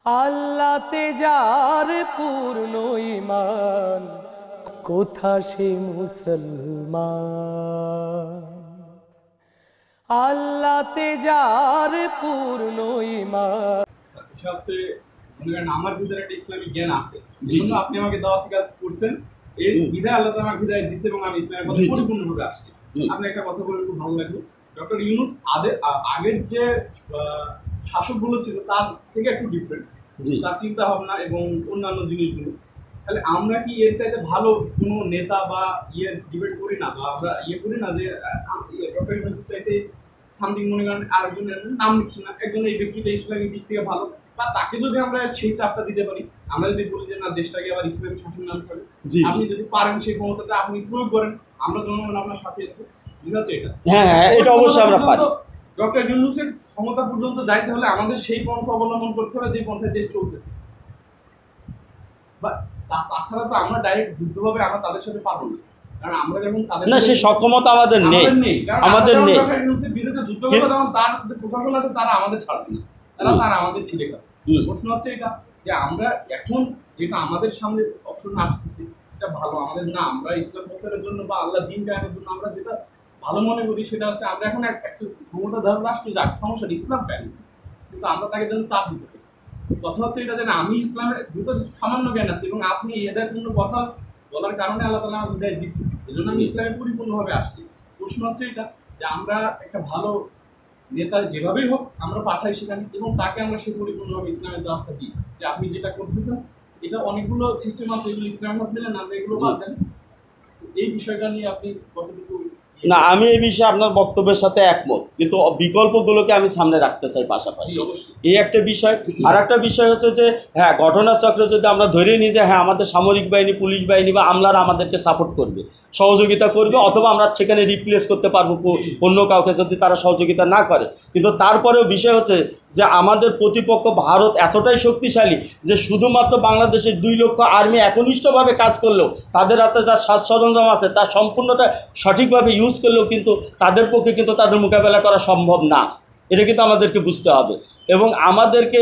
আল্লাহতে যার পূর্ণ ঈমান, কোথা সে মুসলমান। আল্লাহতে যার পূর্ণ ঈমান। আমার ভিতরে একটা ইসলামিক জ্ঞান আছে, যেজন্য আপনি আমাকে দাওয়াত কাজ করছেন, এর বিধায় আল্লাহ তাআলা আমাকে হিদায়াত দিয়েছে এবং আমি ইসলামের পথে পরিপূর্ণভাবে আসছি। আপনি একটা কথা বলে খুব ভালো লাগলো, ডক্টর ইউনূস আগের যে শাসকগুলো ছিল তার থেকে একটু ডিফারেন্ট, তার চিন্তা ভাবনা এবং অন্যান্য জিনিসগুলো। তাহলে আমরা কি এর চাইতে ভালো কোনো নেতা বা ডিবেট করি না, বা আমরা করি না যে ডক্টর ইউনূসের চাইতে সামথিং মনে করেন আরেকজনের নাম নিচ্ছি না, একজন এই ব্যক্তিটা ইসলামিক দিক থেকে ভালো, বা তাকে যদি আমরা সেই চাপটা দিতে পারি, আমরা যদি বলি যে না দেশটাকে আবার ইসলামিক শাসন নাম করে, আপনি যদি পারেন সেই ক্ষমতাটা আপনি প্রয়োগ করেন, আমরা জনগণ আপনার সাথে আছে, ঠিক আছে? এটা অবশ্যই আমরা পারি। ডক্টর ইউনূসের ক্ষমতা পর্যন্ত যাইতে হলে আমাদের সেই পন্থা অবলম্বন করতে হবে যে পন্থায় দেশ চলতেছে, বা তাছাড়া তো আমরা ডাইরেক্ট যুদ্ধভাবে আমরা তাদের সাথে পারবো না, কারণ আমরা যখন তাদের না সেই সক্ষমতা আমাদের নেই, আমাদের নেই। ডক্টর ইউনূসের বিরুদ্ধে যুদ্ধ করবে তখন তার যে প্রশাসন আছে তারা আমাদের ছাড়বে না, তারা আমাদের ছিঁড়ে খাবে। প্রশ্ন হচ্ছে এটা যে আমরা এখন যেটা আমাদের সামনে অপশন আসতেছে এটা ভালো আমাদের না, আমরা ইসলাম প্রচারের জন্য বা আল্লাহ দ্বীন কায়েমের জন্য আমরা যেটা ভালো মনে করি সেটা হচ্ছে আমরা এখন একটা ক্ষমতাধর রাষ্ট্র যাক সমস্যা ইসলাম প্যান, কিন্তু আমরা তাকে যেন চাপ দিতে পারি। কথা হচ্ছে এটা যে না আমি ইসলামের ভিতরে সামান্য জ্ঞান আছে এবং আপনি এদের কোনো কথা বলার কারণে আল্লাহ তাআলা আমাকে হিদায়াত দিয়েছে, এজন্য আমি ইসলামে পরিপূর্ণভাবে আসছি। প্রশ্ন হচ্ছে এটা যে আমরা একটা ভালো নেতা যেভাবেই হোক আমরা পাঠাই সেখানে এবং তাকে আমরা সে পরিপূর্ণভাবে ইসলামের দাওয়াতটা দিই যে আপনি যেটা করতেছেন এটা অনেকগুলো সিস্টেম আছে, এগুলো ইসলামের মধ্যে না, আমরা এগুলো বাদ দেন। এই বিষয়টা নিয়ে আপনি কতটুকু? না আমি এই বিষয়ে আপনার বক্তব্যের সাথে একমত, কিন্তু বিকল্পগুলোকে আমি সামনে রাখতে চাই পাশাপাশি। এই একটা বিষয়। আর একটা বিষয় হচ্ছে যে হ্যাঁ ঘটনাচক্রে যদি আমরা ধরে নিই যে হ্যাঁ আমাদের সামরিক বাহিনী, পুলিশ বাহিনী বা আমলারা আমাদেরকে সাপোর্ট করবে, সহযোগিতা করবে, অথবা আমরা সেখানে রিপ্লেস করতে পারবো অন্য কাউকে যদি তারা সহযোগিতা না করে। কিন্তু তারপরেও বিষয় হচ্ছে যে আমাদের প্রতিপক্ষ ভারত এতটাই শক্তিশালী যে শুধুমাত্র বাংলাদেশের 2 লক্ষ আর্মি একনিষ্ঠভাবে কাজ করলেও তাদের হাতে যা সাজ সরঞ্জাম আছে তার সম্পূর্ণটা সঠিকভাবে ইউজ করলেও কিন্তু তাদের পক্ষে কিন্তু তাদের মোকাবেলা করা সম্ভব না। এটা কিন্তু আমাদেরকে বুঝতে হবে এবং আমাদেরকে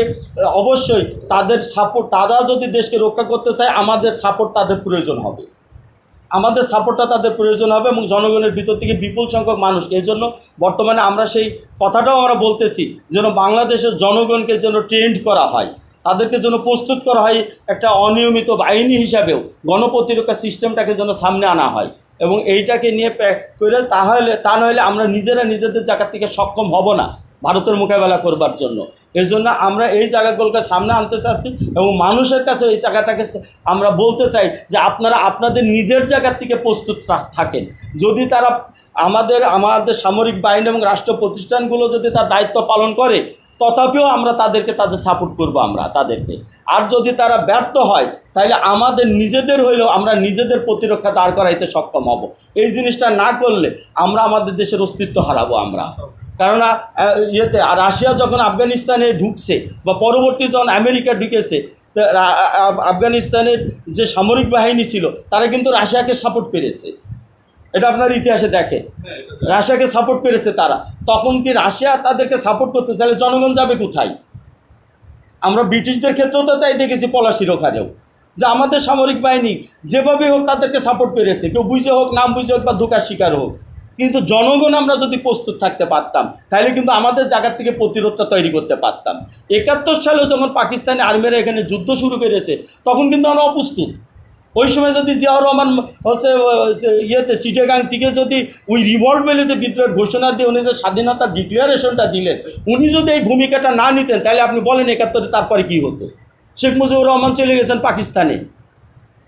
অবশ্যই তাদের সাপোর্ট, তারা যদি দেশকে রক্ষা করতে চায় আমাদের সাপোর্ট তাদের প্রয়োজন হবে, আমাদের সাপোর্টটা তাদের প্রয়োজন হবে এবং জনগণের ভিতর থেকে বিপুল সংখ্যক মানুষ। এই জন্য বর্তমানে আমরা সেই কথাটাও আমরা বলতেছি যেন বাংলাদেশের জনগণকে যেন ট্রেন্ড করা হয়, তাদেরকে যেন প্রস্তুত করা হয় একটা অনিয়মিত বাহিনী হিসাবেও গণপ্রতিরক্ষা সিস্টেমটাকে যেন সামনে আনা হয় এবং এইটাকে নিয়ে করে তা নইলে আমরা নিজেদের জায়গা থেকে সক্ষম হব না ভারতের মোকাবেলা করবার জন্য। এই জন্য আমরা এই জায়গাগুলোকে সামনে আনতে চাচ্ছি এবং মানুষের কাছে এই জায়গাটাকে আমরা বলতে চাই যে আপনারা আপনাদের নিজের জায়গার থেকে প্রস্তুত থাকেন। যদি তারা আমাদের সামরিক বাহিনী এবং রাষ্ট্র প্রতিষ্ঠানগুলো যদি তার দায়িত্ব পালন করে তথাপিও আমরা তাদের সাপোর্ট করব আমরা তাদেরকে। আর যদি তারা ব্যর্থ হয় তাহলে আমাদের নিজেদের হইলেও আমরা নিজেদের প্রতিরক্ষা দাঁড় করাইতে সক্ষম হব। এই জিনিসটা না করলে আমরা আমাদের দেশের অস্তিত্ব হারাবো আমরা। কেননা রাশিয়া যখন আফগানিস্তানে ঢুকছে বা পরবর্তী যখন আমেরিকা ঢুকেছে, আফগানিস্তানের যে সামরিক বাহিনী ছিল তারা কিন্তু রাশিয়াকে সাপোর্ট করেছে, এটা আপনার ইতিহাসে দেখেন রাশিয়াকে সাপোর্ট করেছে তারা। তখন কি রাশিয়া তাদেরকে সাপোর্ট করতে চাইলে জনগণ যাবে কোথায়? আমরা ব্রিটিশদের ক্ষেত্রেও তো তাই দেখেছি, পলাশির ওখানেও যে আমাদের সামরিক বাহিনী যেভাবে হোক তাদেরকে সাপোর্ট করেছে, কেউ বুঝে হোক নাম বুঝে হোক বা ধোঁকার শিকার হোক। কিন্তু জনগণ আমরা যদি প্রস্তুত থাকতে পারতাম তাহলে কিন্তু আমাদের জায়গার থেকে প্রতিরোধটা তৈরি করতে পারতাম। 71 সালেও যখন পাকিস্তানি আর্মিরা এখানে যুদ্ধ শুরু করেছে তখন কিন্তু আমরা অপ্রস্তুত। ওই সময় যদি জিয়াউর রহমান চিটাগাং থেকে যদি ওই রিভল্ট বলে যে বিদ্রোহের ঘোষণা দিয়ে উনি যে স্বাধীনতার ডিক্লারেশনটা দিলেন, উনি যদি এই ভূমিকাটা না নিতেন তাহলে আপনি বলেন 71-এ তারপরে কী হতো? শেখ মুজিবুর রহমান চলে গেছেন পাকিস্তানে,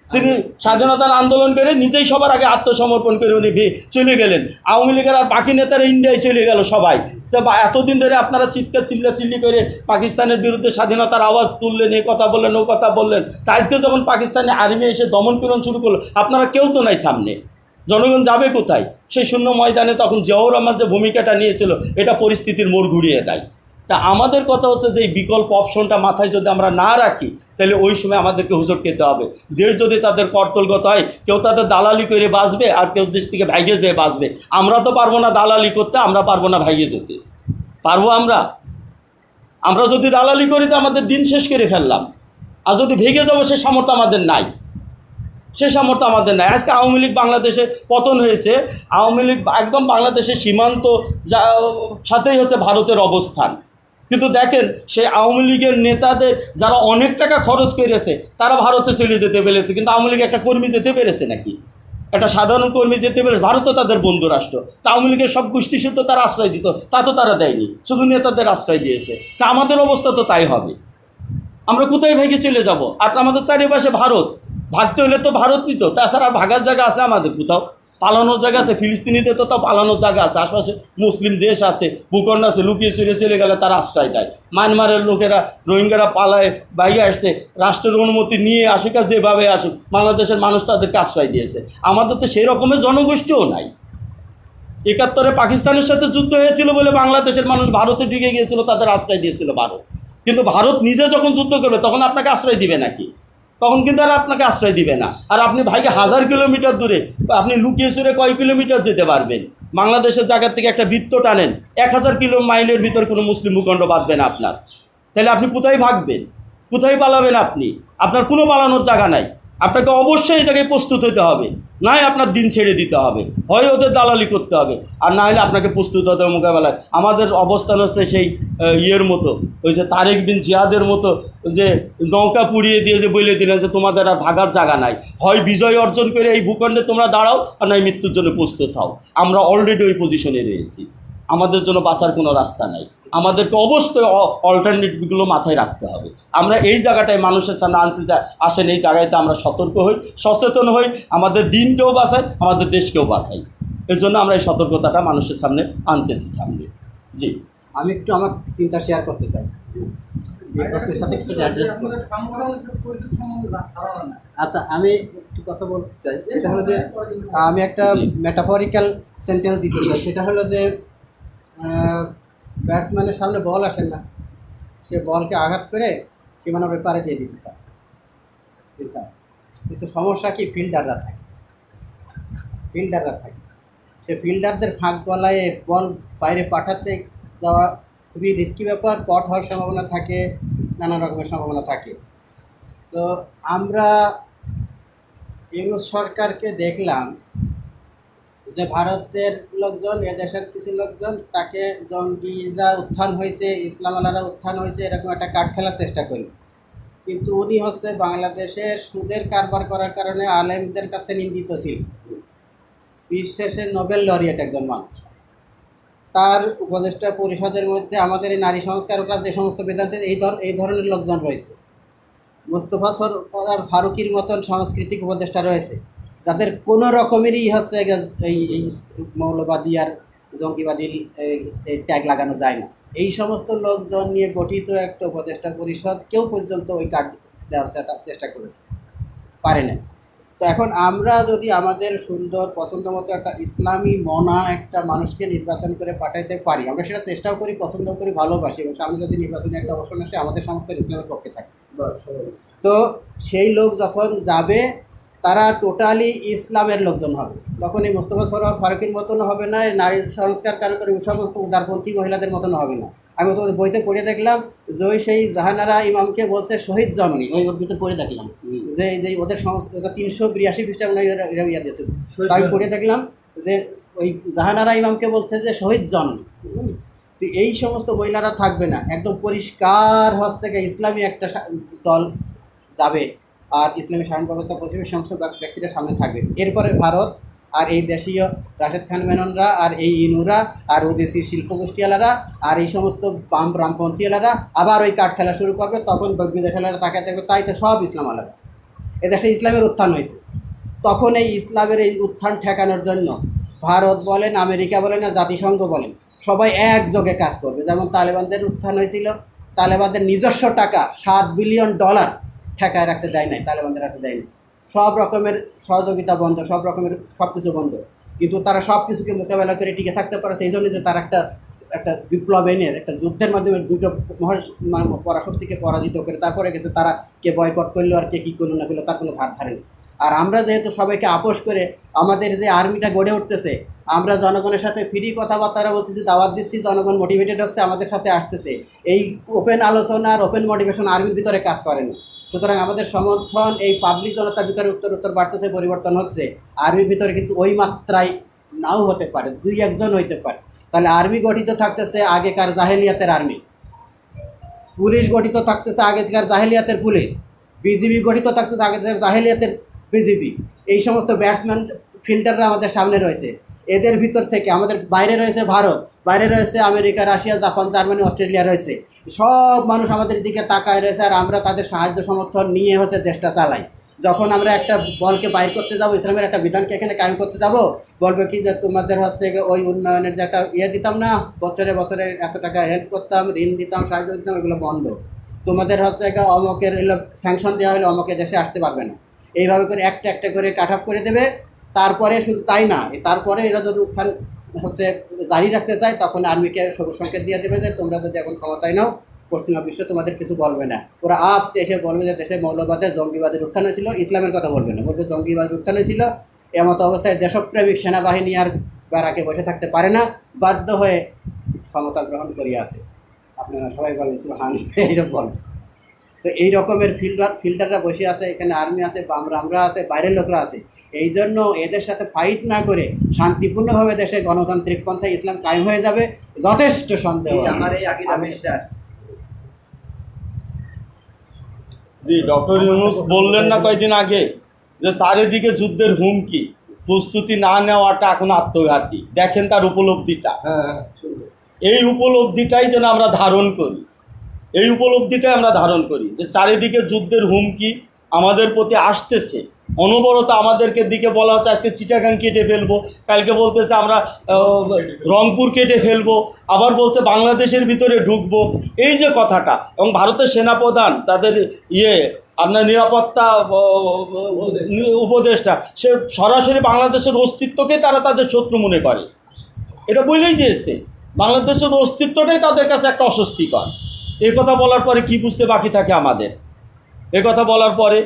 তিনি স্বাধীনতার আন্দোলন করে নিজেই সবার আগে আত্মসমর্পণ করে উনি চলে গেলেন। আওয়ামী লীগের আর বাকি নেতারা ইন্ডিয়ায় চলে গেল সবাই। তো এতদিন ধরে আপনারা চিল্লাচিল্লি করে পাকিস্তানের বিরুদ্ধে স্বাধীনতার আওয়াজ তুললেন, এ কথা বললেন ও কথা বললেন, তা আজকে যখন পাকিস্তানি আর্মি এসে দমন পীড়ন শুরু করলো আপনারা কেউ তো নাই সামনে, জনগণ যাবে কোথায়? সেই শূন্য ময়দানে তখন জিয়াউর রহমান যে ভূমিকাটা নিয়েছিল এটা পরিস্থিতির মোড় ঘুরিয়ে দেয়। তা আমাদের কথা হচ্ছে যে এই বিকল্প অপশনটা মাথায় যদি আমরা না রাখি তাহলে ওই সময় আমাদেরকে হুজুর খেতে হবে। দেশ যদি তাদের করতলগত হয়, কেউ তাদের দালালি করে বাঁচবে আর কেউ দেশ থেকে ভাইগে যেয়ে বাঁচবে। আমরা তো পারবো না দালালি করতে, আমরা পারবো না ভাইগে যেতে, পারবো আমরা? আমরা যদি দালালি করি তো আমাদের দিন শেষ করে ফেললাম, আর যদি ভেঙে যাবো সে সামর্থ্য আমাদের নাই, সে সামর্থ্য আমাদের নাই। আজকে আওয়ামী লীগ বাংলাদেশে পতন হয়েছে, আওয়ামী লীগ একদম বাংলাদেশের সীমান্ত সাথেই হচ্ছে ভারতের অবস্থান। কিন্তু দেখেন সেই আওয়ামী লীগের নেতাদের যারা অনেক টাকা খরচ করেছে তারা ভারতে চলে যেতে পেরেছে, কিন্তু আওয়ামী লীগ একটা কর্মী যেতে পেরেছে নাকি? একটা সাধারণ কর্মী যেতে পেরেছে? ভারত তো তাদের বন্ধু রাষ্ট্র, তা আওয়ামী লীগের সব গোষ্ঠী তো তারা আশ্রয় দিত, তা তো তারা দেয়নি, শুধু নেতাদের আশ্রয় দিয়েছে। তা আমাদের অবস্থা তো তাই হবে। আমরা কোথায় ভেঙে চলে যাব? আর আমাদের চারিপাশে ভারত, ভাগতে হলে তো ভারত নিত, তাছাড়া আর ভাগার জায়গা আছে আমাদের কোথাও? পালানোর জায়গা আছে? ফিলিস্তিনিদের তো তাও পালানোর জায়গা আছে, আশপাশে মুসলিম দেশ আছে, ভূখণ্ড আছে, লুকিয়ে চলে গেলে তারা আশ্রয় দেয়। মায়ানমারের লোকেরা, রোহিঙ্গারা পালায় বাইরে আসছে, রাষ্ট্রের অনুমতি নিয়ে আসুক আর যেভাবে আসুক, বাংলাদেশের মানুষ তাদেরকে আশ্রয় দিয়েছে। আমাদের তো সেই রকমের জনগোষ্ঠীও নাই। ৭১-এ পাকিস্তানের সাথে যুদ্ধ হয়েছিল বলে বাংলাদেশের মানুষ ভারতে ঢুকে গিয়েছিল, তাদের আশ্রয় দিয়েছিল ভারত। কিন্তু ভারত নিজে যখন যুদ্ধ করবে তখন আপনাকে আশ্রয় দিবে নাকি? তখন কিন্তু আর আপনাকে আশ্রয় দিবে না। আর আপনি ভাইকে 1000 কিলোমিটার দূরে, আপনি লুকিয়ে চুরে কয় কিলোমিটার যেতে পারবেন? বাংলাদেশের জায়গার থেকে একটা বৃত্ত টানেন, 1000 মাইলের ভিতর কোনো মুসলিম ভূখণ্ড বাঁধবে না আপনার। তাহলে আপনি কোথায় ভাগবেন? কোথায় পালাবেন আপনি? আপনার কোনো পালানোর জায়গা নাই। আপনাকে অবশ্যই এই জায়গায় প্রস্তুত হতে হবে, নয় আপনার দিন ছেড়ে দিতে হবে, হয় ওদের দালালি করতে হবে, আর না হলে আপনাকে প্রস্তুত হতে হবে মোকাবেলায়। আমাদের অবস্থান হচ্ছে সেই ইয়ের মতো, ওই যে তারেক বিন জিয়াদের মতো, যে নৌকা পুড়িয়ে দিয়ে যে বলে দিলেন যে তোমাদের আর ভাগার জায়গা নাই, হয় বিজয় অর্জন করে এই ভূখণ্ডে তোমরা দাঁড়াও, আর নয় মৃত্যুর জন্য প্রস্তুত হও। আমরা অলরেডি ওই পজিশনে রয়েছি, আমাদের জন্য বাঁচার কোনো রাস্তা নাই। আমাদেরকে অবশ্যই অল্টারনেটিভগুলো মাথায় রাখতে হবে। আমরা এই জায়গাটায় মানুষের সামনে আনছি, আসেন এই জায়গাতে আমরা সতর্ক হই, সচেতন হই, আমাদের দিনকেও বাঁচাই, আমাদের দেশকেও বাঁচাই। এর জন্য আমরা এই সতর্কতাটা মানুষের সামনে আনতেছি সামনে। জি, আমি একটু আমার চিন্তা শেয়ার করতে চাই, এই প্রশ্নের সাথে কিছুটা অ্যাড্রেস করি। আচ্ছা, আমি একটু কথা বলতে চাই। সেটা হলো যে আমি একটা মেটাফরিক্যাল সেন্টেন্স দিতে চাই। সেটা হলো যে ব্যাটসম্যানের সামনে বল আসেন না, সে বলকে আঘাত করে সীমানার ব্যাপারে দিয়ে দিতে চায়। কিন্তু সমস্যা কি? ফিল্ডাররা থাকে। সে ফিল্ডারদের ফাঁক গলায় বল বাইরে পাঠাতে যাওয়া খুবই রিস্কি ব্যাপার, কট হওয়ার সম্ভাবনা থাকে, নানা রকমের সম্ভাবনা থাকে। তো আমরা ইউনূস সরকারকে দেখলাম যে ভারতের লোকজন, এদেশের কিছু লোকজন তাকে জঙ্গিরা উত্থান হয়েছে, ইসলাম আলারা উত্থান হয়েছে, এরকম একটা কার্ড খেলার চেষ্টা করল। কিন্তু উনি হচ্ছে বাংলাদেশে সুদের কারবার করার কারণে আলেমদের কাছে নিন্দিত ছিল, বিশ্বের নোবেল লরিয়েট একজন মানুষ। তার উপদেষ্টা পরিষদের মধ্যে আমাদের এই নারী সংস্কারকরা যে সমস্ত বেদান্তে এই ধরনের লোকজন রয়েছে, মোস্তফা সরকার ফারুকির মতন সাংস্কৃতিক উপদেষ্টা রয়েছে, যাদের কোনো রকমেরই হচ্ছে এই মৌলবাদী আর জঙ্গিবাদীর ট্যাগ লাগানো যায় না। এই সমস্ত লোকজন নিয়ে গঠিত একটা উপদেষ্টা পরিষদ কেউ পর্যন্ত ওই কার্ড দেওয়ার চেষ্টা করেছে, পারে না। তো এখন আমরা যদি আমাদের সুন্দর পছন্দ মতো একটা ইসলামী মনা একটা মানুষকে নির্বাচন করে পাঠাইতে পারি, আমরা সেটা চেষ্টাও করি, পছন্দ করি, ভালোবাসি, এবং সামনে যদি নির্বাচনে একটা অবসর আসে আমাদের সমস্ত ইসলামের পক্ষে থাকে, তো সেই লোক যখন যাবে তারা টোটালি ইসলামের লোকজন হবে। তখন এই মোস্তফা সরোয়ার ফারুকের মতন হবে না, নারী সংস্কার কারণে ওই সমস্ত উদারপন্থী মহিলাদের মতন হবে না। আমি তোমাদের বইতে পড়ে দেখলাম যে ওই সেই জাহানারা ইমামকে বলছে শহীদ জননী, ওই ওর ভিতরে পড়ে দেখলাম যে ওদের 382 পৃষ্ঠা এরা ইয়া দিয়েছে। আমি পড়ে দেখলাম যে ওই জাহানারা ইমামকে বলছে যে শহীদ জননী। তো এই সমস্ত মহিলারা থাকবে না, একদম পরিষ্কার হচ্ছে ইসলামী একটা দল যাবে, আর ইসলামী শাসন ব্যবস্থা পশ্চিমের সমস্ত ব্যক্তিরা সামনে থাকবে। এরপরে ভারত আর এই দেশীয় রাশেদ খান মেননরা আর এই ইনুরা আর ওদেশি শিল্পগোষ্ঠীওয়ালারা আর এই সমস্ত বামপন্থীওয়ালারা আবার ওই কাঠ খেলা শুরু করবে। তখন বিদেশওয়ালারা তাকে দেখবে তাই তো সব ইসলাম আলাদা, এদেশে ইসলামের উত্থান হয়েছে। তখন এই ইসলামের এই উত্থান ঠেকানোর জন্য ভারত বলেন, আমেরিকা বলেন আর জাতিসংঘ বলেন, সবাই একযোগে কাজ করবে। যেমন তালেবানদের উত্থান হয়েছিল, তালেবানদের নিজস্ব টাকা $7 বিলিয়ন ঠেকায় রাখছে, দেয় নাই, তালেবানদের হাতে দেয় নাই। সব রকমের সহযোগিতা বন্ধ, সব রকমের সব কিছু বন্ধ, কিন্তু তারা সব কিছুকে মোকাবেলা করে টিকে থাকতে পারেছে এই জন্য যে তারা একটা বিপ্লব এনে একটা যুদ্ধের মাধ্যমে দুটো পরাশক্তিকে পরাজিত করে তারপরে গেছে। তারা কে বয়কট করলো আর কে কী করলো না করলো তার কোনো ধার ধারে নেই। আর আমরা যেহেতু সবাইকে আপোষ করে আমাদের যে আর্মিটা গড়ে উঠতেছে, আমরা জনগণের সাথে ফ্রি কথাবার্তা বলতেছি, দাওয়াত দিচ্ছি, জনগণ মোটিভেটেড হচ্ছে, আমাদের সাথে আসতেছে। এই ওপেন আলোচনা আর ওপেন মোটিভেশন আর্মির ভিতরে কাজ করে না। সুতরাং আমাদের সমর্থন এই পাবলিক জনতার ভিতরে উত্তর বাড়তেছে, পরিবর্তন হচ্ছে। আর্মির ভিতরে কিন্তু ওই মাত্রায় নাও হতে পারে, 2-1 হইতে পারে। তাহলে আর্মি গঠিত থাকতেছে আগেকার জাহেলিয়াতের আর্মি, পুলিশ গঠিত থাকতেছে আগেকার জাহেলিয়াতের পুলিশ, বিজিবি গঠিত থাকতেছে আগেকার জাহেলিয়াতের বিজিবি। এই সমস্ত ব্যাটসম্যান ফিল্ডাররা আমাদের সামনে রয়েছে। এদের ভিতর থেকে আমাদের বাইরে রয়েছে ভারত, বাইরে রয়েছে America, Russia, Japan, Germany, Australia রয়েছে। সব মানুষ আমাদের দিকে তাকায় রয়েছে, আর আমরা তাদের সাহায্য সমর্থন নিয়ে হচ্ছে দেশটা চালাই। যখন আমরা একটা বলকে বাইর করতে যাব, ইসলামের একটা বিধানকে এখানে কায়েম করতে যাব, বলবে কি যে তোমাদের হচ্ছে ওই উন্নয়নের যে একটা দিতাম না, বছরে বছরে এত টাকা হেল্প করতাম, ঋণ দিতাম, সাহায্য দিতাম, এগুলো বন্ধ। তোমাদের হচ্ছে অমকের এগুলো স্যাংশন দেওয়া হলে অমকে দেশে আসতে পারবে না। এইভাবে করে একটা একটা করে কাট অফ করে দেবে। তারপরে শুধু তাই না, তারপরে এরা যদি উত্থান হচ্ছে জারি রাখতে চায়, তখন আর্মিকে সবুজ সংকেত দিয়ে দেবে যে তোমরা যদি এখন ক্ষমতায় নাও, পশ্চিমা বিশ্ব তোমাদের কিছু বলবে না। ওরা আপসে এসে বলবে যে দেশে মৌলবাদের, জঙ্গিবাদের উত্থান হয়েছিল, ইসলামের কথা বলবে না, বলবে জঙ্গিবাদের উত্থান হয়েছিল। এমতো অবস্থায় দেশপ্রেমিক সেনাবাহিনী আর বারাকে বসে থাকতে পারে না, বাধ্য হয়ে ক্ষমতা গ্রহণ করিয়াছে। আপনারা সবাই বলেন সুবহানাল্লাহ, এইসব বলবে। তো এই রকমের ফিল্ডাররা বসে আছে, এখানে আর্মি আছে, আমরা আছে, বাইরের লোকরা আছে। এই জন্য এদের সাথে ফাইট না করে শান্তিপূর্ণভাবে দেশে গণতান্ত্রিক পন্থায় ইসলাম কায়েম হয়ে যাবে, যথেষ্ট সন্দেহ। জি, ডক্টর ইউনূস বললেন না কয়েকদিন আগে যে চারিদিকে যুদ্ধের হুমকি, প্রস্তুতি না নেওয়াটা এখন আত্মঘাতী। দেখেন তার উপলব্ধিটা। এই উপলব্ধিটাই যেন আমরা ধারণ করি, এই উপলব্ধিটাই আমরা ধারণ করি যে চারিদিকে যুদ্ধের হুমকি আমাদের প্রতি আসতেছে। অনবরত আমাদেরকে দিকে বলা হচ্ছে আজকে চিটাগাং কেটে ফেলবো, কালকে বলতেছে আমরা রংপুর কেটে ফেলবো, আবার বলছে বাংলাদেশের ভিতরে ঢুকবো। এই যে কথাটা, এবং ভারতের সেনাপ্রধান তাদের আপনার নিরাপত্তা উপদেষ্টা, সে সরাসরি বাংলাদেশের অস্তিত্বকে তারা তাদের শত্রু মনে করে। এটা বলেই দিয়েছে, বাংলাদেশের অস্তিত্বটাই তাদের কাছে একটা অস্বস্তিকর। এই কথা বলার পরে কি বুঝতে বাকি থাকে আমাদের? এ কথা বলার পরে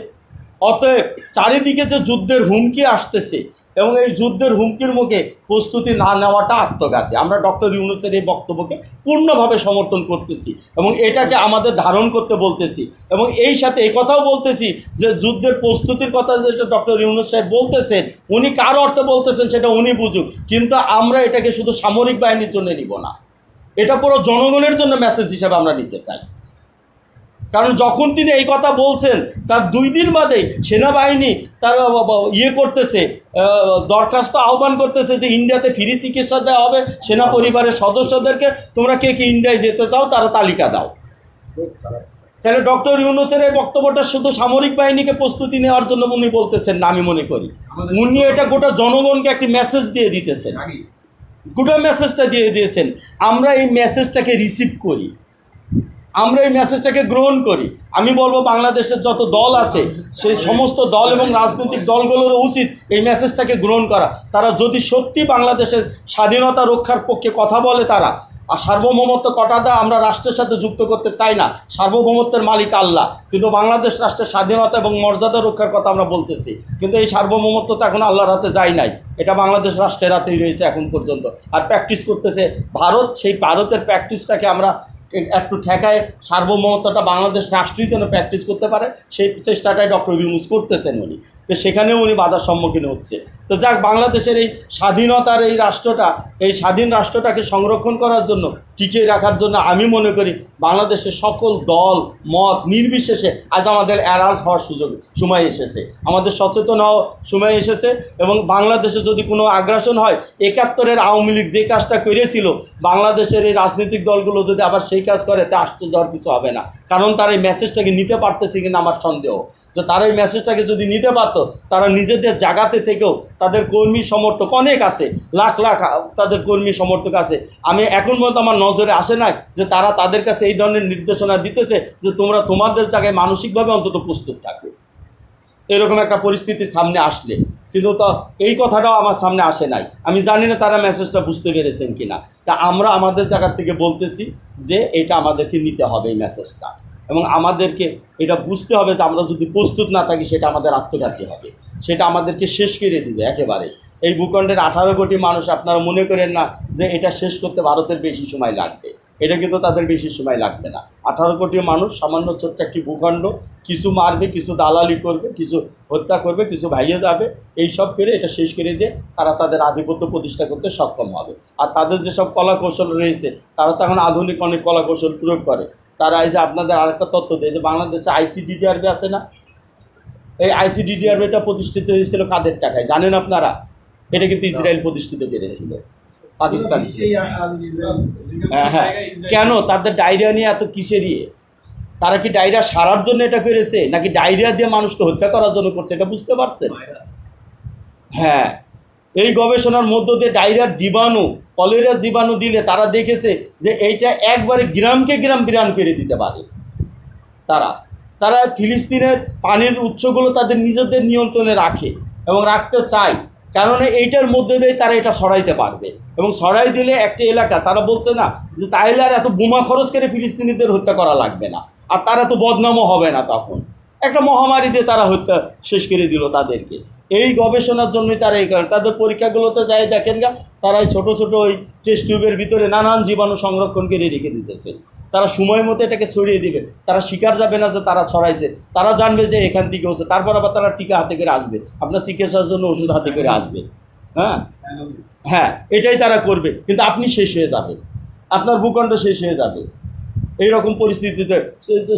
অতএব চারিদিকে যে যুদ্ধের হুমকি আসতেছে এবং এই যুদ্ধের হুমকির মুখে প্রস্তুতি না নেওয়াটা আত্মঘাতী। আমরা ডক্টর ইউনূসের এই বক্তব্যকে পূর্ণভাবে সমর্থন করতেছি এবং এটাকে আমাদের ধারণ করতে বলতেছি, এবং এই সাথে এই কথাও বলতেছি যে যুদ্ধের প্রস্তুতির কথা যেটা ডক্টর ইউনূস সাহেব বলতেছেন, উনি কার অর্থে বলতেছেন সেটা উনি বুঝুক, কিন্তু আমরা এটাকে শুধু সামরিক বাহিনীর জন্য নিব না, এটা পুরো জনগণের জন্য মেসেজ হিসাবে আমরা নিতে চাই। কারণ যখন তিনি এই কথা বলছেন তার 2 দিন বাদে সেনাবাহিনী তার করতেছে, দরখাস্ত আহ্বান করতেছে যে ইন্ডিয়াতে ফ্রি চিকিৎসা দেওয়া হবে সেনা পরিবারের সদস্যদেরকে, তোমরা কে কে ইন্ডিয়ায় যেতে চাও তারা তালিকা দাও। তাহলে ডক্টর ইউনূসের এই বক্তব্যটা শুধু সামরিক বাহিনীকে প্রস্তুতি নেওয়ার জন্য উনি বলতেছেন না, আমি মনে করি উনি এটা গোটা জনগণকে একটি মেসেজ দিয়ে দিতেছেন, গোটা মেসেজটা দিয়ে দিয়েছেন। আমরা এই মেসেজটাকে রিসিভ করি, আমরা এই মেসেজটাকে গ্রহণ করি। আমি বলবো বাংলাদেশের যত দল আছে সেই সমস্ত দল এবং রাজনৈতিক দলগুলোরও উচিত এই মেসেজটাকে গ্রহণ করা। তারা যদি সত্যি বাংলাদেশের স্বাধীনতা রক্ষার পক্ষে কথা বলে, তারা আর সার্বভৌমত্ব কটাটা আমরা রাষ্ট্রের সাথে যুক্ত করতে চাই না, সার্বভৌমত্বের মালিক আল্লাহ, কিন্তু বাংলাদেশ রাষ্ট্রের স্বাধীনতা এবং মর্যাদা রক্ষার কথা আমরা বলতেছি, কিন্তু এই সার্বভৌমত্ব তো এখন আল্লাহর হাতে যায় নাই, এটা বাংলাদেশ রাষ্ট্রের হাতেই রয়েছে এখন পর্যন্ত, আর প্র্যাকটিস করতেছে ভারত। সেই ভারতের প্র্যাকটিসটাকে আমরা একটু ঠেকায় সার্বভৌমত্বটা বাংলাদেশ রাষ্ট্রই যেন প্র্যাকটিস করতে পারে, সেই চেষ্টাটাই ডক্টর ইউনূস করতেছেন উনি। তো সেখানেও উনি বাধার সম্মুখীন হচ্ছে। তো যাক, বাংলাদেশের এই স্বাধীনতার এই রাষ্ট্রটা, এই স্বাধীন রাষ্ট্রটাকে সংরক্ষণ করার জন্য, টিকিয়ে রাখার জন্য আমি মনে করি বাংলাদেশের সকল দল মত নির্বিশেষে আজ আমাদের অ্যালার্ট হওয়ার সময় এসেছে, আমাদের সচেতন হওয়ার সময় এসেছে। এবং বাংলাদেশে যদি কোনো আগ্রাসন হয়, 71-এর আওয়ামী লীগ যে কাজটা করেছিল, বাংলাদেশের এই রাজনৈতিক দলগুলো যদি আবার সেই কাজ করে, তা আশ্চর্য হওয়ার কিছু হবে না। কারণ তারা এই মেসেজটাকে নিতে পারতেছে কিনা আমার সন্দেহ, যে তারা এই মেসেজটাকে যদি নিতে পারতো, তারা নিজেদের জায়গাতে থেকেও তাদের কর্মী সমর্থক অনেক আছে, লাখ লাখ তাদের কর্মী সমর্থক আছে। আমি এখন পর্যন্ত আমার নজরে আসে নাই যে তারা তাদের কাছে এই ধরনের নির্দেশনা দিতেছে যে তোমরা তোমাদের জায়গায় মানসিকভাবে অন্তত প্রস্তুত থাকো, এরকম একটা পরিস্থিতি সামনে আসলে। কিন্তু তো এই কথাটাও আমার সামনে আসে নাই। আমি জানি না তারা মেসেজটা বুঝতে পেরেছেন কিনা। তা আমরা আমাদের জায়গা থেকে বলতেছি যে এটা আমাদেরকে নিতে হবে এই মেসেজটা, এবং আমাদেরকে এটা বুঝতে হবে যে আমরা যদি প্রস্তুত না থাকি সেটা আমাদের আত্মঘাতী হবে, সেটা আমাদেরকে শেষ করে দিবে একেবারে। এই ভূখণ্ডের 18 কোটি মানুষ, আপনারা মনে করেন না যে এটা শেষ করতে ভারতের বেশি সময় লাগবে, এটা কিন্তু তাদের বেশি সময় লাগবে না। 18 কোটি মানুষ, সামান্য ছোট্ট একটি ভূখণ্ড, কিছু মারবে, কিছু দালালি করবে, কিছু হত্যা করবে, কিছু ভাইয়ে যাবে, এই সব করে এটা শেষ করে দিয়ে তারা তাদের আধিপত্য প্রতিষ্ঠা করতে সক্ষম হবে। আর তাদের যেসব কলা কৌশল রয়েছে, তারা তো এখন আধুনিক অনেক কলা কৌশল প্রয়োগ করে। তারা এই যে আপনাদের আরেকটা তথ্য দেয় যে বাংলাদেশে ICDDRB আছে না, এই ICDDRBটা প্রতিষ্ঠিত হয়েছিল কাদের টাকায় জানেন আপনারা? এটা কিন্তু ইসরায়েল প্রতিষ্ঠিত করেছিল, পাকিস্তান। হ্যাঁ, কেন তাদের ডায়রিয়া নিয়ে এত কিসের ইয়ে? তারা কি ডায়রিয়া সারার জন্য এটা করেছে, নাকি ডায়রিয়া দিয়ে মানুষকে হত্যা করার জন্য করছে, এটা বুঝতে পারছেন? হ্যাঁ, এই গবেষণার মধ্য দিয়ে ডায়রিয়ার জীবাণু, কলেরার জীবাণু দিলে তারা দেখেছে যে এইটা একবারে গ্রামকে গ্রাম বিরান করে দিতে পারে। তারা ফিলিস্তিনের পানির উৎসগুলো তাদের নিজেদের নিয়ন্ত্রণে রাখে এবং রাখতে চায়, কারণ এইটার মধ্যে দিয়ে তারা এটা সরাইতে পারবে। এবং সরাই দিলে একটা এলাকা, তারা বলছে না যে তাইলে আর এত বোমা খরচ করে ফিলিস্তিনিদের হত্যা করা লাগবে না, আর তারা তো বদনামও হবে না। তখন একটা মহামারী দিয়ে তারা হত্যা শেষ করে দিল তাদেরকে। এই গবেষণার জন্যই তারা এই কারণ তাদের পরীক্ষাগুলোতে যাই দেখেন গা, তারা এই ছোটো ছোটো ওই টেস্ট টিউবের ভিতরে নানান জীবাণু সংরক্ষণ করে রেখে দিতেছে। তারা সময় মতো এটাকে ছড়িয়ে দিবে, তারা শিকার যাবে না যে তারা ছড়াইছে, তারা জানবে যে এখান থেকে হচ্ছে। তারপর আবার তারা টিকা হাতে করে আসবে, আপনার চিকিৎসার জন্য ওষুধ হাতে করে আসবে। হ্যাঁ, এটাই তারা করবে, কিন্তু আপনি শেষ হয়ে যাবেন, আপনার ভূখণ্ড শেষ হয়ে যাবে। এইরকম পরিস্থিতিতে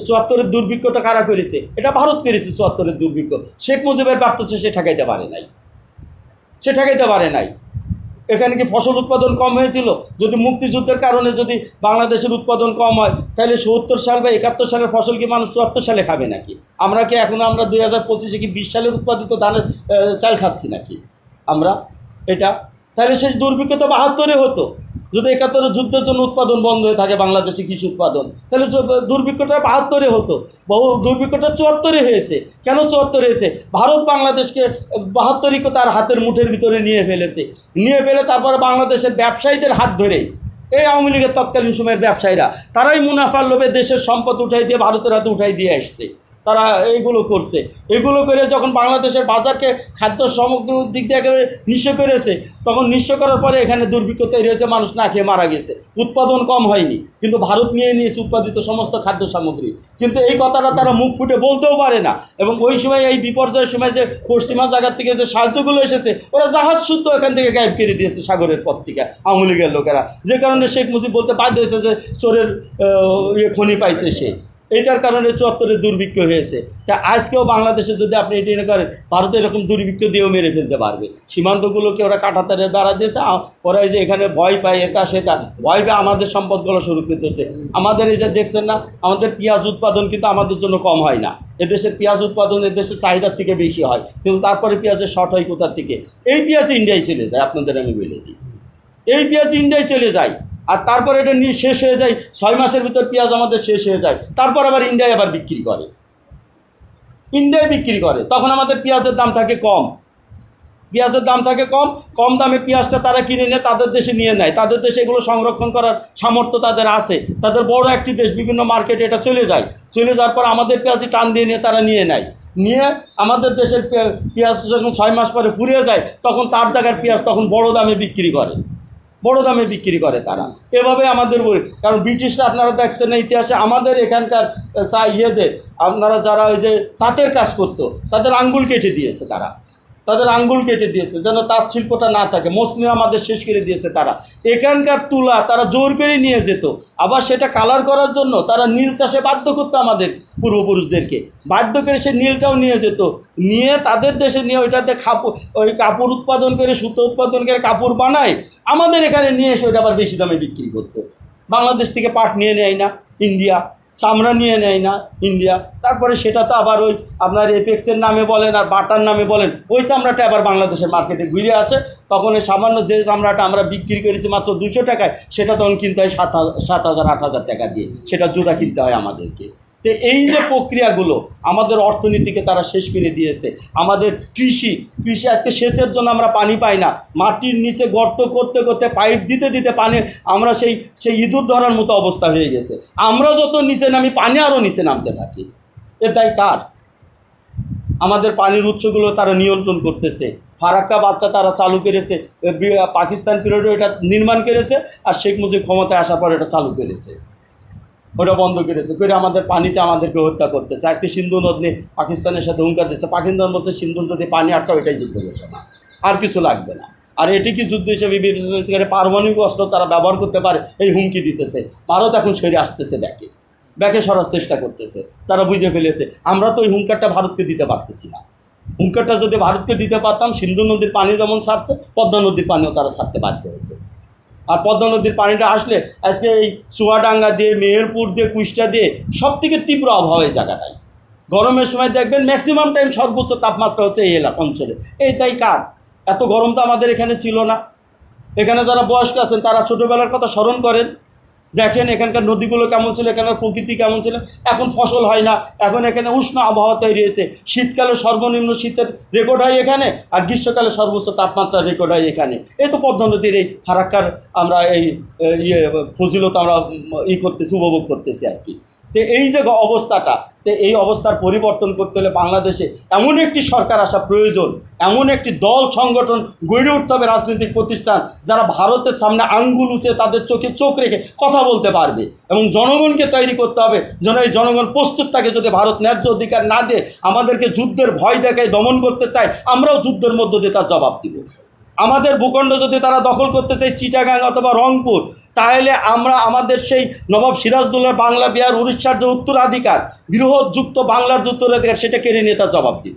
৭৪-এর দুর্ভিক্ষটা কারা করেছে? এটা ভারত করেছে। ৭৪-এর দুর্ভিক্ষ শেখ মুজিবের ব্যর্থতা সে ঠেকাইতে পারে নাই। এখানে কি ফসল উৎপাদন কম হয়েছিল? যদি মুক্তিযুদ্ধের কারণে যদি বাংলাদেশের উৎপাদন কম হয়, তাহলে ৭০ সাল বা ৭১ সালের ফসল কি মানুষ ৭৪ সালে খাবে নাকি? আমরা 2025-এ কি 20 সালের উৎপাদিত ধানের চাল খাচ্ছি নাকি আমরা? এটা তাহলে সেই দুর্ভিক্ষ তো ৭২-এ হতো। যদি ৭১-এর যুদ্ধের জন্য উৎপাদন বন্ধ হয়ে থাকে বাংলাদেশে কৃষি উৎপাদন, তাহলে দুর্ভিক্ষটা ৭২-এ হতো। দুর্ভিক্ষটা ৭৪-এ হয়েছে। কেন ৭৪ হয়েছে? ভারত বাংলাদেশকে ৭২-কে তার হাতের মুঠের ভিতরে নিয়ে ফেলে তারপরে বাংলাদেশের ব্যবসায়ীদের হাত ধরে, এই আওয়ামী লীগের তৎকালীন সময়ের ব্যবসায়ীরা, তারাই মুনাফার লোভে দেশের সম্পদ উঠাই দিয়ে ভারতের হাতে উঠাই দিয়ে আসছে। তারা এইগুলো করছে। এগুলো করে যখন বাংলাদেশের বাজারকে খাদ্য সামগ্রীর দিক দিয়ে একেবারে নিঃস্ব করেছে, তখন নিঃস্ব করার পরে এখানে দুর্ভিক্ষ তৈরি হয়েছে, মানুষ না খেয়ে মারা গেছে। উৎপাদন কম হয়নি, কিন্তু ভারত নিয়ে নিয়েছে উৎপাদিত সমস্ত খাদ্য সামগ্রী। কিন্তু এই কথাটা তারা মুখ ফুটে বলতেও পারে না। এবং ওই সময় এই বিপর্যয়ের সময় যে পশ্চিমা জায়গার থেকে যে সাহায্যগুলো এসেছে, ওরা জাহাজ শুদ্ধ এখান থেকে গায়েব করে দিয়েছে সাগরের পথ থেকে আওয়ামী লীগের লোকেরা। যে কারণে শেখ মুজিব বলতে বাধ্য হয়েছে যে চোরের খনি পাইছে সে। এটার কারণে ৭৪-এর দুর্ভিক্ষ হয়েছে। তা আজকেও বাংলাদেশে যদি আপনি এটি করেন, ভারতে এরকম দুর্ভিক্ষ দিয়েও মেরে ফেলতে পারবে। সীমান্তগুলোকে ওরা কাঁটাতারে দাঁড়া দিয়েছে, ওরা এই যে এখানে ভয় পায়, এটা সেটা ভয় পেয়ে আমাদের সম্পদগুলো সুরক্ষিত হচ্ছে। আমাদের এই যে দেখছেন না, আমাদের পেঁয়াজ উৎপাদন কিন্তু আমাদের জন্য কম হয় না। এদেশের পেঁয়াজ উৎপাদন এদেশের চাহিদার থেকে বেশি হয়, কিন্তু তারপরে পেঁয়াজের শর্ট হয় কোথার থেকে? এই পেঁয়াজ ইন্ডিয়ায় চলে যায়। আপনাদের আমি বলে দিই, এই পেঁয়াজ ইন্ডিয়ায় চলে যায়, আর তারপর এটা শেষ হয়ে যায়। 6 মাসের ভিতর পেঁয়াজ আমাদের শেষ হয়ে যায়, তারপর আবার ইন্ডিয়ায় আবার বিক্রি করে। তখন আমাদের পেঁয়াজের দাম থাকে কম দামে পেঁয়াজটা তারা কিনে নিয়ে তাদের দেশে নিয়ে নেয়। তাদের দেশে এগুলো সংরক্ষণ করার সামর্থ্য তাদের আছে। তাদের বড় একটি দেশ, বিভিন্ন মার্কেটে এটা চলে যাওয়ার পর আমাদের পেঁয়াজই টান দিয়ে নিয়ে তারা নিয়ে আমাদের দেশের পেঁয়াজ যখন 6 মাস পরে ফুরিয়ে যায়, তখন তার জায়গার পেঁয়াজ তখন বড় দামে বিক্রি করে তারা। এভাবে আমাদের, কারণ ব্রিটিশরা আপনারা দেখছেন না ইতিহাসে, আমাদের এখানকার ইয়েদের আপনারা যারা ওই যে তাঁতের কাজ করতো, তাদের আঙ্গুল কেটে দিয়েছে যেন তাঁত শিল্পটা না থাকে। মসলিন আমাদের শেষ করে দিয়েছে তারা। এখানকার তুলা তারা জোর করে নিয়ে যেত, আবার সেটা কালার করার জন্য তারা নীল চাষে বাধ্য করতো আমাদের পূর্বপুরুষদেরকে, বাধ্য করে সে নীলটাও নিয়ে যেত, নিয়ে তাদের দেশে নিয়ে ওইটাতে কাপড় উৎপাদন করে, সুতো উৎপাদন করে কাপড় বানায়, আমাদের এখানে নিয়ে এসে ওইটা আবার বেশি দামে বিক্রি করতো। বাংলাদেশ থেকে পাট নিয়ে নেয় না ইন্ডিয়া, চামড়া নিয়ে নেয় না ইন্ডিয়া, তারপরে সেটা তো আবার ওই আপনার এপেক্সের নামে বলেন আর বাটার নামে বলেন, ওই চামড়াটা আবার বাংলাদেশের মার্কেটে ঘুরে আসে। তখন এই সামান্য যে চামড়াটা আমরা বিক্রি করেছি মাত্র 200 টাকায়, সেটা তখন কিনতে হয় 7,000-8,000 টাকা দিয়ে, সেটা জুতা কিনতে হয় আমাদেরকে। তো এই যে প্রক্রিয়াগুলো আমাদের অর্থনীতিকে তারা শেষ করে দিয়েছে। আমাদের কৃষি আজকে সেচের জন্য আমরা পানি পাই না, মাটির নিচে গর্ত করতে করতে পাইপ দিতে পানি আমরা সেই ইঁদুর ধরার মতো অবস্থা হয়ে গেছে। আমরা যত নিচে নামি, পানি আরও নিচে নামতে থাকি। এ দায় কার? আমাদের পানির উৎসগুলো তারা নিয়ন্ত্রণ করতেছে। ফারাক্কা বাচ্চা তারা চালু করেছে, পাকিস্তান পিরিয়ডে এটা নির্মাণ করেছে, আর শেখ মুজিব ক্ষমতায় আসার পর এটা চালু করেছে, ওটা বন্ধ করেছে করে আমাদের পানিতে আমাদেরকে হত্যা করতেছে। আজকে সিন্ধু নদ নিয়ে পাকিস্তানের সাথে হুঙ্কার দিচ্ছে, পাকিস্তান বলছে সিন্ধু নদী পানি আটকাও, এটাই যুদ্ধ ঘোষণা, আর কিছু লাগবে না। আর এটি কি যুদ্ধ হিসেবে বিবেচনা করে পারমাণবিক অস্ত্র তারা ব্যবহার করতে পারে এই হুমকি দিতেছে। ভারত এখন সরে আসতেছে, ব্যাকে সরার চেষ্টা করতেছে, তারা বুঝে ফেলেছে আমরা তো ওই হুঙ্কারটা ভারতকে দিতে পারতেছি না। হুঙ্কারটা যদি ভারতকে দিতে পারতাম, সিন্ধু নদীর পানি যেমন ছাড়ছে পদ্মা নদীর পানিও তারা ছাড়তে বাধ্য হতো। আর পদ্মা নদীর পানিটা আসলে আজকে এই চুয়াডাঙ্গা দিয়ে, মেহেরপুর দিয়ে, কুষ্টা দিয়ে সব থেকে তীব্র আবহাওয়া এই জায়গাটায়। গরমের সময় দেখবেন ম্যাক্সিমাম টাইম সর্বোচ্চ তাপমাত্রা হচ্ছে এই অঞ্চলে। এইটাই কার এত গরম তো আমাদের এখানে ছিল না। এখানে যারা বয়স্ক আছেন তারা ছোটোবেলার কথা স্মরণ করেন, দেখেন এখানকার নদীগুলো কেমন ছিল, এখানকার প্রকৃতি কেমন ছিল। এখন ফসল হয় না, এখন এখানে উষ্ণ আবহাওয়া তৈরি হয়েছে। শীতকালে সর্বনিম্ন শীতের রেকর্ড হয় এখানে, আর গ্রীষ্মকালে সর্বোচ্চ তাপমাত্রা রেকর্ড হয় এখানে। এই তো পদ্মা নদীর এই ফারাক্কার আমরা এই ফজিলত আমরা করতেছি, উপভোগ করতেছি আর কি। তো এই যে অবস্থাটা, তো এই অবস্থার পরিবর্তন করতে হলে বাংলাদেশে এমন একটি সরকার আসা প্রয়োজন, এমন একটি দল সংগঠন গড়ে উঠতে হবে, রাজনৈতিক প্রতিষ্ঠান যারা ভারতের সামনে আঙ্গুল উঁচে তাদের চোখে চোখ রেখে কথা বলতে পারবে। এবং জনগণকে তৈরি করতে হবে যেন এই জনগণ প্রস্তুত থাকে, যদি ভারত ন্যায্য অধিকার না দিয়ে আমাদেরকে যুদ্ধের ভয় দেখায় দমন করতে চায়, আমরাও যুদ্ধের মধ্য দিয়ে তার জবাব দিব। আমাদের ভূখণ্ড যদি তারা দখল করতে চায়, চিটাগাং অথবা রংপুর, তাহলে আমরা আমাদের সেই নবাব সিরাজদৌল্লার বাংলা, বিহার, উড়িষ্যার যে উত্তরাধিকার, বৃহৎযুক্ত বাংলার যে উত্তরাধিকার, সেটা কেড়ে নিয়ে তার জবাব দিব।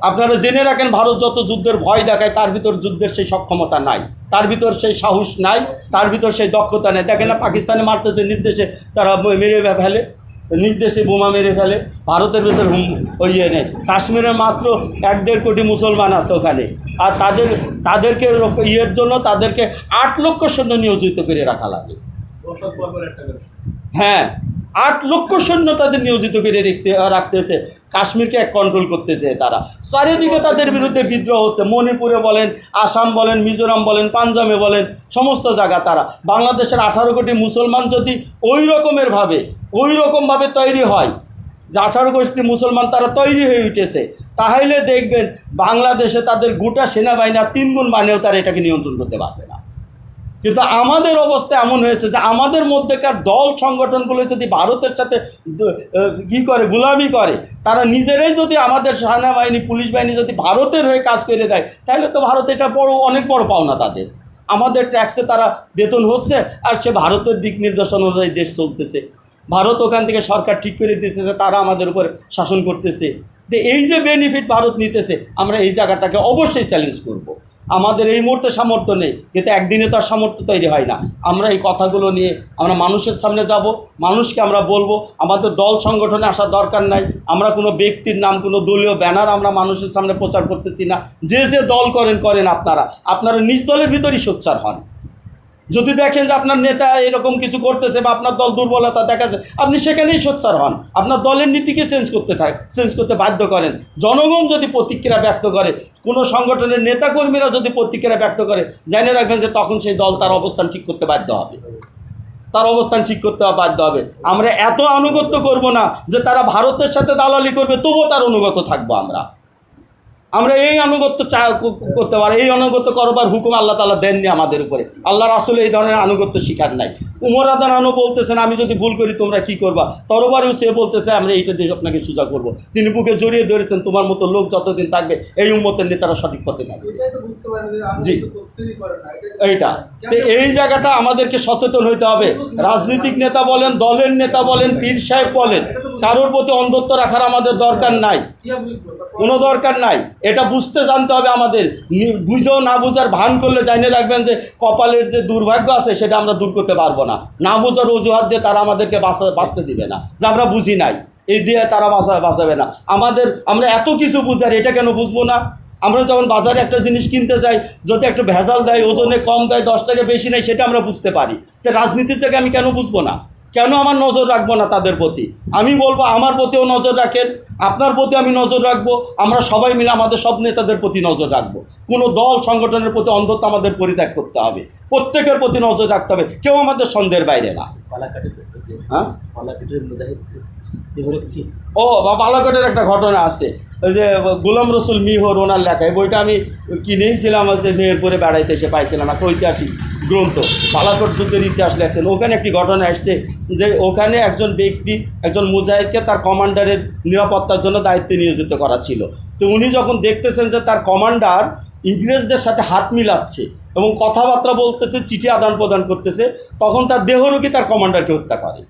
আপনারা জেনে রাখেন, ভারত যত যুদ্ধের ভয় দেখায় তার ভিতর যুদ্ধের সেই সক্ষমতা নাই, তার ভিতর সেই সাহস নাই, তার ভিতর সেই দক্ষতা নেই। দেখেন না পাকিস্তানে মারতেছে নির্দেশে, তারা মেরে ফেলে, নির্দেশে বোমা মেরে ফেলে। ভারতের ভেতর ওই নেই। কাশ্মীরের মাত্র 1-1.5 কোটি মুসলমান আছে ওখানে, আর তাদেরকে ইয়ের জন্য তাদেরকে 8 লক্ষ সৈন্য নিয়োজিত করে রাখা লাগে। হ্যাঁ, 8 লক্ষ সৈন্য তাদের নিয়োজিত করে রাখতেছে, কাশ্মীরকে কন্ট্রোল করতেছে তারা। চারিদিকে তাদের বিরুদ্ধে বিদ্রোহ হচ্ছে, মণিপুরে বলেন, আসাম বলেন, মিজোরাম বলেন, পাঞ্জাবে বলেন, সমস্ত জায়গা তারা। বাংলাদেশের 18 কোটি মুসলমান যদি ওই রকমভাবে তৈরি হয়, যে 18 কোটি মুসলমান তারা তৈরি হয়ে উঠেছে, তাহলে দেখবেন বাংলাদেশে তাদের গোটা সেনাবাহিনী আর 3 গুণ বানিয়েও তারা এটাকে নিয়ন্ত্রণ করতে পারবে না। কিন্তু আমাদের অবস্থা এমন হয়েছে যে আমাদের মধ্যেকার দল সংগঠনগুলো যদি ভারতের সাথে গোলামি করে, তারা নিজেরাই যদি আমাদের সেনাবাহিনী, পুলিশ বাহিনী যদি ভারতের হয়ে কাজ করে দেয়, তাহলে তো ভারত এটা অনেক বড় পাওনা তাদের। আমাদের ট্যাক্সে তারা বেতন হচ্ছে, আর সে ভারতের দিক নির্দেশনা অনুযায়ী দেশ চলতেছে। ভারত ওখান থেকে সরকার ঠিক করে দিতেছে যে তারা আমাদের উপর শাসন করতেছে। যে এই যে বেনিফিট ভারত নিতেছে, আমরা এই জায়গাটাকে অবশ্যই চ্যালেঞ্জ করব। আমাদের এই মুহূর্তে সামর্থ্য নেই, কিন্তু একদিনে তার সামর্থ্য তৈরি হয় না। আমরা এই কথাগুলো নিয়ে আমরা মানুষের সামনে যাব, মানুষকে আমরা বলবো। আমাদের দল সংগঠনে আসার দরকার নাই, আমরা কোনো ব্যক্তির নাম, কোনো দলীয় ব্যানার আমরা মানুষের সামনে প্রচার করতেছি না। যে দল করেন আপনারা নিজ দলের ভিতরই সোচ্চার হন। যদি দেখেন যে আপনার নেতা এরকম কিছু করতেছে বা আপনার দল দুর্বলতা দেখাচ্ছে, আপনি সেখানেই সোচ্চার হন, আপনার দলের নীতিকে চেঞ্জ করতে বাধ্য করেন। জনগণ যদি প্রতিক্রিয়া ব্যক্ত করে, কোনো সংগঠনের নেতাকর্মীরা যদি প্রতিক্রিয়া ব্যক্ত করে, জেনে রাখবেন যে তখন সেই দল তার অবস্থান ঠিক করতে বাধ্য হবে। আমরা এত আনুগত্য করব না যে তারা ভারতের সাথে দালালি করবে, তবুও তার অনুগত থাকবো। আমরা এই আনুগত্য করতে পারি। এই আনুগত্য করবার হুকুম আল্লাহ তাআলা দেননি আমাদের উপরে। আল্লাহ রাসূল এই ধরনের আনুগত্য শিকার নাই। উমর রাদিয়াল্লাহু আনহু বলতেছেন, আমি যদি ভুল করি তোমরা কি করবা? তরবারিও সে বলতেছে, আমরা এইটা দিয়ে আপনাকে সোজা করব। তিনি বুকে জড়িয়ে ধরেছেন, তোমার মতো লোক যতদিন থাকবে এই উম্মতের নেতারা সঠিক পথে থাকবে। জি, এইটা এই জায়গাটা আমাদেরকে সচেতন হইতে হবে। রাজনৈতিক নেতা বলেন, দলের নেতা বলেন, পীর সাহেব বলেন, কারোর প্রতি অন্ধত্ব রাখার আমাদের দরকার নাই, কোনো দরকার নাই। এটা বুঝতে জানতে হবে আমাদের। বুঝেও না বুঝার ভান করলে জানিয়ে রাখবেন যে কপালের যে দুর্ভাগ্য আছে সেটা আমরা দূর করতে পারবো না। না বোঝার অজুহাত দিয়ে তারা আমাদেরকে বাঁচতে দিবে না, যে আমরা বুঝি নাই এই দিয়ে তারা বাঁচাবে না। আমরা এত কিছু বুঝার, এটা কেন বুঝবো না? আমরা যখন বাজারে একটা জিনিস কিনতে যাই, যদি একটা ভেজাল দেয়, ওজনে কম দেয়, 10 টাকা বেশি নেয়, সেটা আমরা বুঝতে পারি। তো রাজনীতির জায়গায় আমি কেন বুঝবো না? কেন আমার নজর রাখবো না তাদের প্রতি? আমি বলবো আমার প্রতিও নজর রাখেন, আপনার প্রতি আমি নজর রাখবো, আমরা সবাই মিলে আমাদের সব নেতাদের প্রতি নজর রাখবো। কোনো দল সংগঠনের প্রতি অন্ধত্ব আমাদের পরিত্যাগ করতে হবে, প্রত্যেকের প্রতি নজর রাখতে হবে, কেউ আমাদের সন্দেহের বাইরে না। হ্যাঁ, ও বালাকোটের একটা ঘটনা আছে, ওই যে গোলাম রসুল মিহর ওনার লেখা, এই বইটা আমি কিনেইছিলাম, আছে মেহেরপুরে বেড়াইতে এসে পাইছিলাম, একটা ঐতিহাসিক গ্রন্থ, বালাকোট যুদ্ধের ইতিহাস লেখছেন। ওখানে একটি ঘটনা আসছে যে ওখানে একজন ব্যক্তি, একজন মুজাহিদকে তার কমান্ডারের নিরাপত্তার জন্য দায়িত্বে নিয়োজিত করা ছিল। তো উনি যখন দেখতেছেন যে তার কমান্ডার ইংরেজদের সাথে হাত মিলাচ্ছে এবং কথাবার্তা বলতেছে, চিঠি আদান প্রদান করতেছে, তখন তার দেহরক্ষী তার কমান্ডারকে হত্যা করে।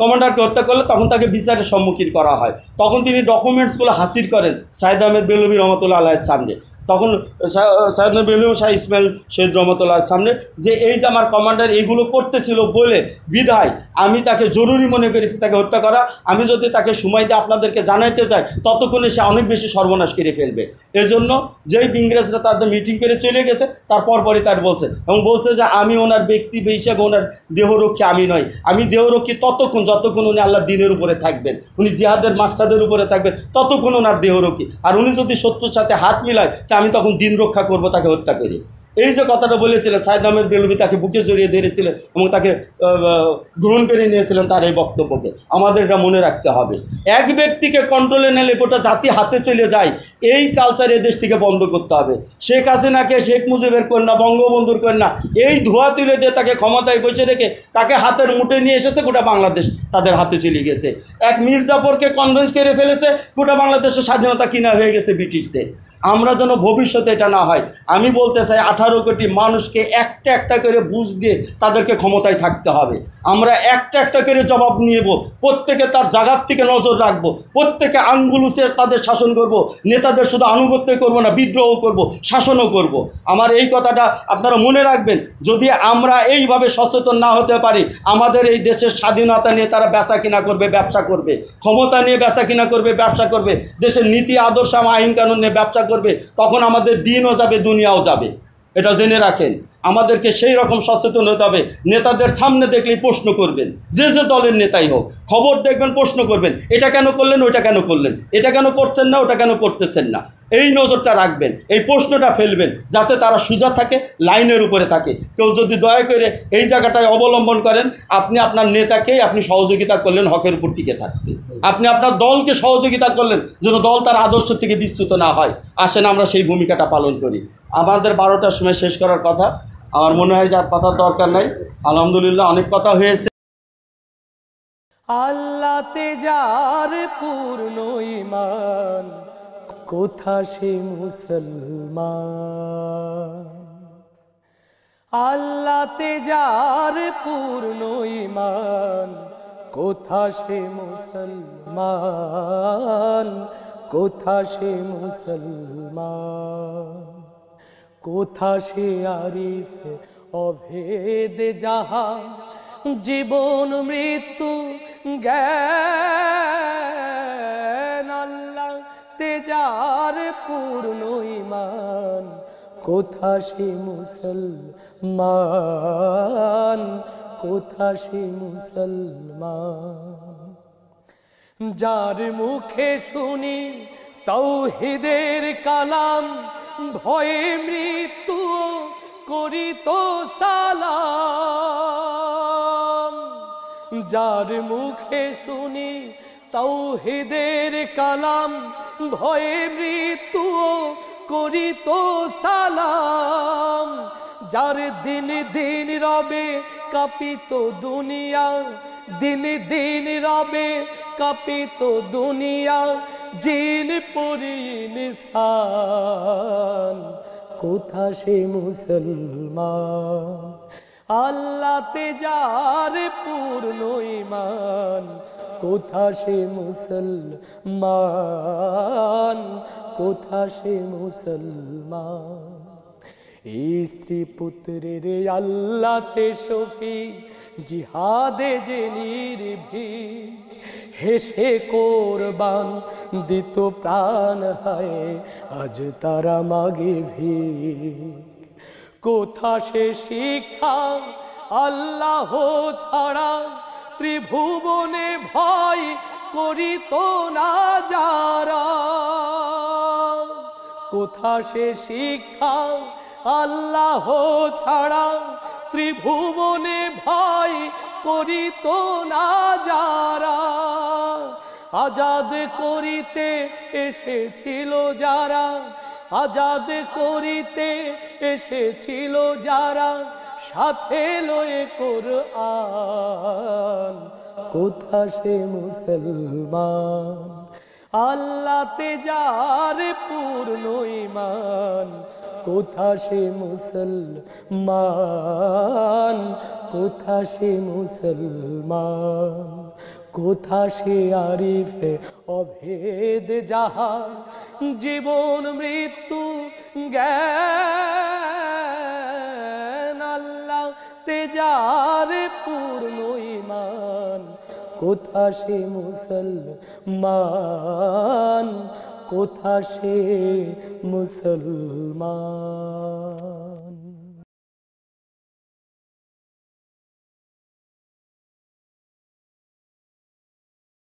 কমান্ডারকে হত্যা করলে তখন তাকে বিচারের সম্মুখীন করা হয়। তখন তিনি ডকুমেন্টসগুলো হাসিল করেন সাইদ আহমেদ বেলবি রহমতুল্লাহ আলাইয়ের সামনে। তখন সাইদ আহমেদ বেলবি শাহ ইসমাইল শহীদ রহমতুল্লাহর সামনে যে এই যে আমার কমান্ডার এইগুলো করতেছিল বলে বিধায় আমি তাকে জরুরি মনে করেছি তাকে হত্যা করা। আমি যদি তাকে সময় দিয়ে আপনাদেরকে জানাইতে চাই ততক্ষণে সে অনেক বেশি সর্বনাশ করে ফেলবে। এজন্য যেই ইংরেজরা তাদের মিটিং করে চলে গেছে তারপর পরই তার বলছে এবং বলছে যে আমি ওনার ব্যক্তি হিসেবে ওনার দেহরক্ষী আমি নই, আমি দেহরক্ষী ততক্ষণ যতক্ষণ উনি আল্লাহ দিনের উপরে থাকবেন, উনি জিহাদের মাকসাদের উপরে থাকবেন, ততক্ষণ ওনার দেহরক্ষী। আর উনি যদি শত্রুর সাথে হাত মিলায় তা আমি তখন দিন রক্ষা করব তাকে হত্যা করে। এই যে কথাটা বলেছিলেন সাইদ আহমেদ বেলবি, তাকে বুকে জড়িয়ে ধরেছিলেন এবং তাকে গ্রহণ করে নিয়েছিলেন তার এই বক্তব্যকে। আমাদের এটা মনে রাখতে হবে, এক ব্যক্তিকে কন্ট্রোলে নিলে গোটা জাতি হাতে চলে যায়, এই কালচার এদেশ থেকে বন্ধ করতে হবে। শেখ হাসিনাকে শেখ মুজিবের কন্যা, বঙ্গবন্ধুর কন্যা, এই ধোয়া তুলে দিয়ে তাকে ক্ষমতায় বসে রেখে তাকে হাতের মুঠে নিয়ে এসেছে, গোটা বাংলাদেশ তাদের হাতে চলে গেছে। এক মির্জাফরকে কনভিন্স করে ফেলেছে, গোটা বাংলাদেশের স্বাধীনতা কিনা হয়ে গেছে ব্রিটিশদের। আমরা যেন ভবিষ্যতে এটা না হয়। আমি বলতে চাই 18 কোটি মানুষকে একটা একটা করে বুঝ দিয়ে তাদেরকে ক্ষমতায় থাকতে হবে। আমরা একটা একটা করে জবাব নিয়েব, প্রত্যেকে তার জায়গার থেকে নজর রাখবো, প্রত্যেকে আঙ্গুল উঁচিয়ে তাদের শাসন করব। নেতাদের শুধু আনুগত্য করব না, বিদ্রোহ করব, শাসনও করব। আমার এই কথাটা আপনারা মনে রাখবেন। যদি আমরা এইভাবে সচেতন না হতে পারি, আমাদের এই দেশের স্বাধীনতা নিয়ে তারা বেচা কিনা করবে, ব্যবসা করবে, ক্ষমতা নিয়ে বেচা কিনা করবে, ব্যবসা করবে, দেশের নীতি আদর্শ আইন কানুন নিয়ে ব্যবসা করবে, তখন আমাদের দিনও যাবে, দুনিয়াও যাবে। এটা জেনে রাখেন। আমাদেরকে সেই রকম সচেতন হতে হবে। নেতাদের সামনে দেখলেই প্রশ্ন করবেন, যে যে দলের নেতাই হোক, খবর দেখবেন, প্রশ্ন করবেন, এটা কেন করলেন, ওইটা কেন করলেন, এটা কেন করছেন না, ওটা কেন করতেছেন না, এই নজরটা রাখবেন, এই প্রশ্নটা ফেলবেন, যাতে তারা সোজা থাকে, লাইনের উপরে থাকে। কেউ যদি দয়া করে এই জায়গাটায় অবলম্বন করেন, আপনি আপনার নেতাকেই আপনি সহযোগিতা করলেন হকের উপর টিকে থাকতে, আপনি আপনার দলকে সহযোগিতা করলেন যেন দল তার আদর্শ থেকে বিচ্যুত না হয়। আসেন আমরা সেই ভূমিকাটা পালন করি। আমাদের 12টার সময় শেষ করার কথা, আমার মনে হয় যে আর কথার দরকার নাই। আলহামদুলিল্লাহ অনেক কথা হয়েছে। আল্লাহতে যার পূর্ণ ঈমান, কোথা সে মুসলমান। আল্লাহতে যার পূর্ণ ঈমান, কোথা সে মুসলমান, কোথা সে মুসলমান। কোথা সে আরিফ অভেদ যাহা, জীবন মৃত্যু জ্ঞান। আল্লাহতে যার পূর্ণ ঈমান, কোথা সে মুসলমান, কোথা সে মুসলমান। যার মুখে শুনি তাওহীদের কালাম, ভয়ে মৃত্যু করিত সালাম। যার মুখে শুনি তাওহীদের কালাম, ভয়ে মৃত্যু করিত সালাম। যার দিন দিন রবে কাঁপিত দুনিয়া, দিন দিন রবে কাঁপিত দুনিয়া, জিন পরি ইনসান। কোথা সে মুসলমান। আল্লাহতে যার পূর্ণ ঈমান, কোথা সে মুসলমান, কোথা সে মুসলমান। স্ত্রী পুত্রের আল্লাহতে শফি, জিহাদে যে নির্ভীক, হেসে কোরবান দিত প্রাণ, হায় আজ তারা মাগে ভিক। কোথা সে শিক্ষা আল্লাহ ছাড়া, ত্রিভুবনে ভয় করিত না যারা। কোথা সে শিক্ষা আল্লাহ ছাড়া, ত্রিভুবনে ভয় করিত না যারা। আজাদ করিতে এসেছিল যারা, আজাদ করিতে এসেছিল যারা, সাথে লয়ে কোরআন। কোথা সে মুসলমান আল্লাহতে যার পূর্ণ ঈমান। কোথা সে মুসলমান, কোথা সে মুসলমান। কোথা সে আরিফে অভেদ যাহার, জীবন মৃত্যু জ্ঞান। আল্লাহ তেজার পূর্ণ ঈমান। কোথা সে মুসলমান, কোথা সে মুসলমান।